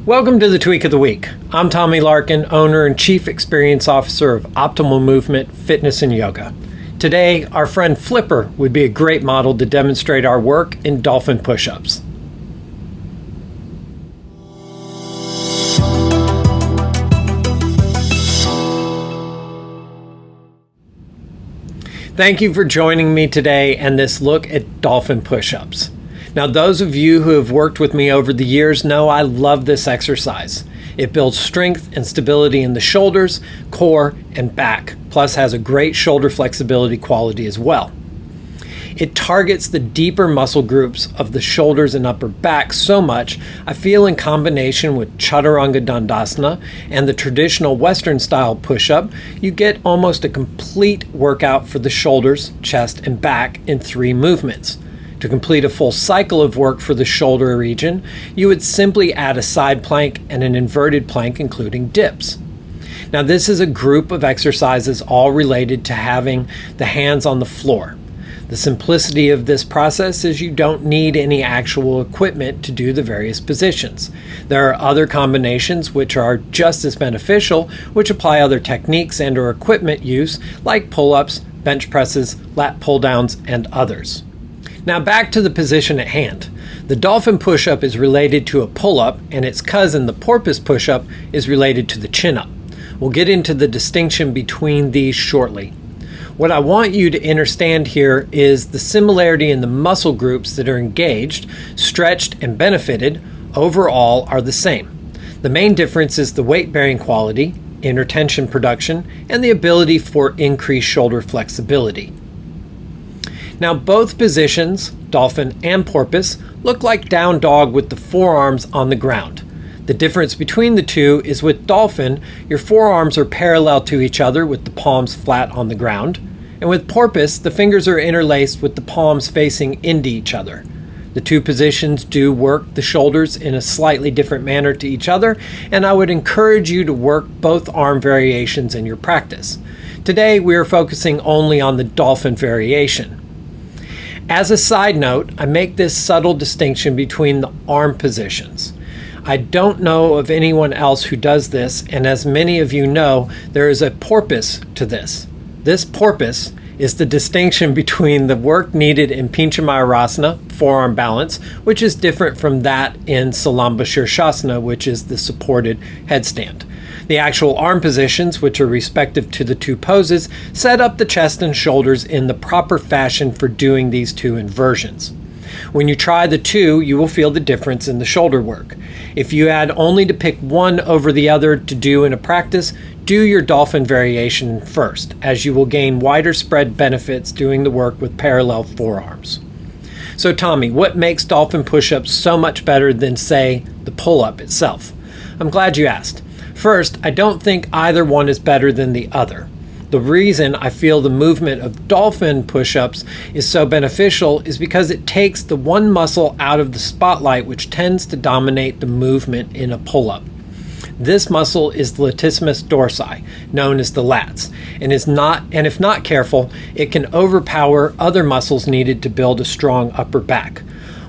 Welcome to the Tweak of the Week. I'm Tommy Larkin, owner and Chief Experience Officer of Optimal Movement, Fitness, and Yoga. Today, our friend Flipper would be a great model to demonstrate our work in Dolphin Push-ups. Thank you for joining me today and this look at Dolphin Push-ups. Now, those of you who have worked with me over the years know I love this exercise. It builds strength and stability in the shoulders, core, and back, plus has a great shoulder flexibility quality as well. It targets the deeper muscle groups of the shoulders and upper back so much, I feel in combination with Chaturanga Dandasana and the traditional Western style push-up, you get almost a complete workout for the shoulders, chest, and back in 3 movements. To complete a full cycle of work for the shoulder region, you would simply add a side plank and an inverted plank, including dips. Now, this is a group of exercises all related to having the hands on the floor. The simplicity of this process is you don't need any actual equipment to do the various positions. There are other combinations which are just as beneficial, which apply other techniques and/or equipment use, like pull-ups, bench presses, lat pull-downs, and others. Now back to the position at hand. The Dolphin push-up is related to a pull-up, and its cousin, the porpoise push-up, is related to the chin-up. We'll get into the distinction between these shortly. What I want you to understand here is the similarity in the muscle groups that are engaged, stretched, and benefited overall are the same. The main difference is the weight-bearing quality, inner tension production, and the ability for increased shoulder flexibility. Now, both positions, dolphin and porpoise, look like down dog with the forearms on the ground. The difference between the two is with dolphin, your forearms are parallel to each other with the palms flat on the ground, and with porpoise, the fingers are interlaced with the palms facing into each other. The two positions do work the shoulders in a slightly different manner to each other, and I would encourage you to work both arm variations in your practice. Today, we are focusing only on the dolphin variation. As a side note, I make this subtle distinction between the arm positions. I don't know of anyone else who does this, and as many of you know, there is a porpoise to this. This porpoise is the distinction between the work needed in Pincha Mayurasana, forearm balance, which is different from that in Salamba Shirshasana, which is the supported headstand. The actual arm positions, which are respective to the two poses, set up the chest and shoulders in the proper fashion for doing these two inversions. When you try the two, you will feel the difference in the shoulder work. If you had only to pick one over the other to do in a practice, do your dolphin variation first, as you will gain wider spread benefits doing the work with parallel forearms. So Tommy, what makes dolphin push-ups so much better than, say, the pull-up itself? I'm glad you asked. First, I don't think either one is better than the other. The reason I feel the movement of dolphin push-ups is so beneficial is because it takes the one muscle out of the spotlight which tends to dominate the movement in a pull-up. This muscle is the latissimus dorsi, known as the lats, and if not careful, it can overpower other muscles needed to build a strong upper back.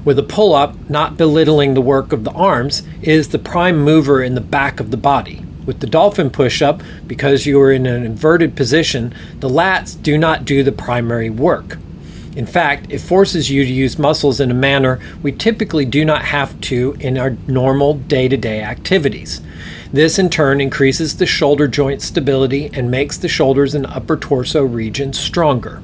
With a pull-up, not belittling the work of the arms, is the prime mover in the back of the body. With the dolphin push-up, because you are in an inverted position, the lats do not do the primary work. In fact, it forces you to use muscles in a manner we typically do not have to in our normal day-to-day activities. This in turn increases the shoulder joint stability and makes the shoulders and upper torso region stronger.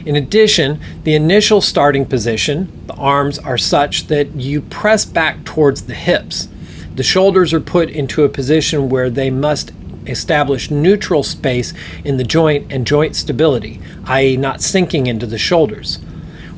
In addition, the initial starting position, the arms are such that you press back towards the hips. The shoulders are put into a position where they must establish neutral space in the joint and joint stability, i.e. not sinking into the shoulders.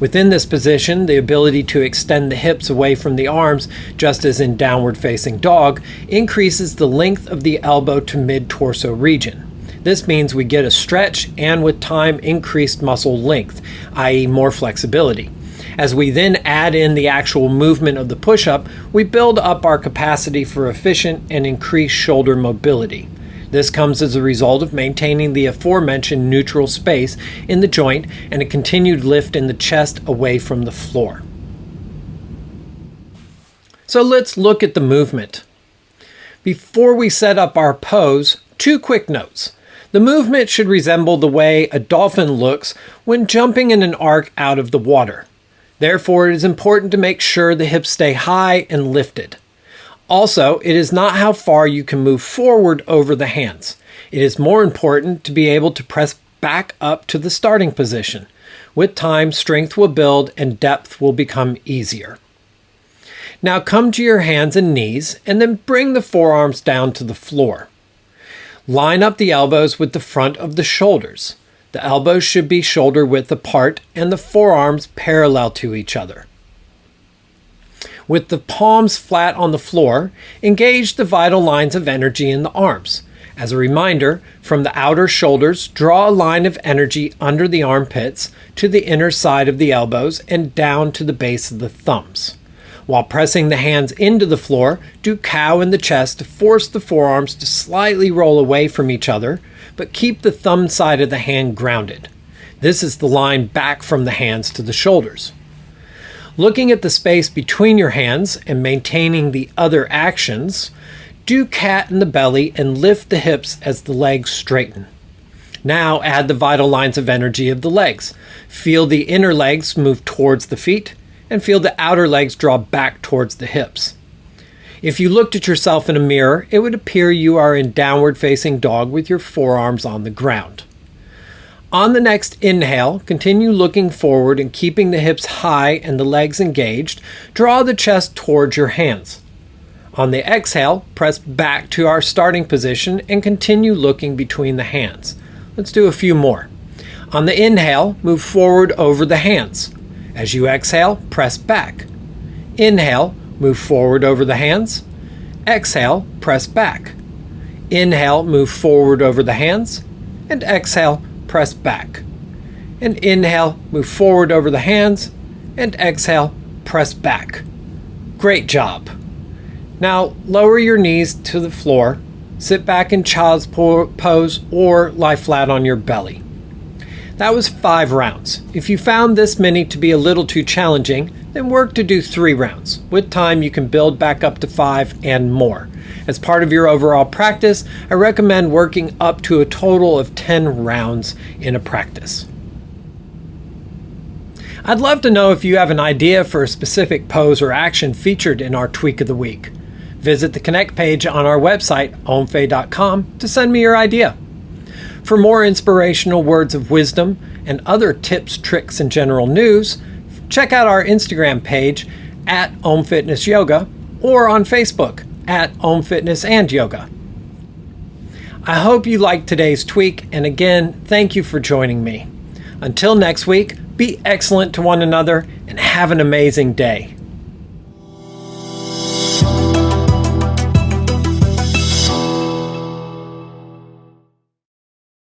Within this position, the ability to extend the hips away from the arms, just as in downward facing dog, increases the length of the elbow to mid-torso region. This means we get a stretch and with time increased muscle length, i.e. more flexibility. As we then add in the actual movement of the push-up, we build up our capacity for efficient and increased shoulder mobility. This comes as a result of maintaining the aforementioned neutral space in the joint and a continued lift in the chest away from the floor. So let's look at the movement. Before we set up our pose, 2 quick notes. The movement should resemble the way a dolphin looks when jumping in an arc out of the water. Therefore, it is important to make sure the hips stay high and lifted. Also, it is not how far you can move forward over the hands. It is more important to be able to press back up to the starting position. With time, strength will build and depth will become easier. Now come to your hands and knees and then bring the forearms down to the floor. Line up the elbows with the front of the shoulders. The elbows should be shoulder width apart and the forearms parallel to each other. With the palms flat on the floor, engage the vital lines of energy in the arms. As a reminder, from the outer shoulders, draw a line of energy under the armpits to the inner side of the elbows and down to the base of the thumbs. While pressing the hands into the floor, do cow in the chest to force the forearms to slightly roll away from each other, but keep the thumb side of the hand grounded. This is the line back from the hands to the shoulders. Looking at the space between your hands and maintaining the other actions, do cat in the belly and lift the hips as the legs straighten. Now add the vital lines of energy of the legs. Feel the inner legs move towards the feet and feel the outer legs draw back towards the hips. If you looked at yourself in a mirror, it would appear you are in downward facing dog with your forearms on the ground. On the next inhale, continue looking forward and keeping the hips high and the legs engaged. Draw the chest towards your hands. On the exhale, press back to our starting position and continue looking between the hands. Let's do a few more. On the inhale, move forward over the hands. As you exhale, press back. Inhale, move forward over the hands. Exhale, press back. Inhale, move forward over the hands. And exhale, press back. And inhale, move forward over the hands. And exhale, press back. Great job. Now, lower your knees to the floor, sit back in child's pose, or lie flat on your belly. That was 5 rounds. If you found this many to be a little too challenging, then work to do 3 rounds. With time, you can build back up to 5 and more. As part of your overall practice, I recommend working up to a total of 10 rounds in a practice. I'd love to know if you have an idea for a specific pose or action featured in our Tweak of the Week. Visit the Connect page on our website, omfe.com, to send me your idea. For more inspirational words of wisdom and other tips, tricks, and general news, check out our Instagram page at Om Fitness Yoga or on Facebook at Om Fitness and Yoga. I hope you liked today's tweak, and again, thank you for joining me. Until next week, be excellent to one another and have an amazing day.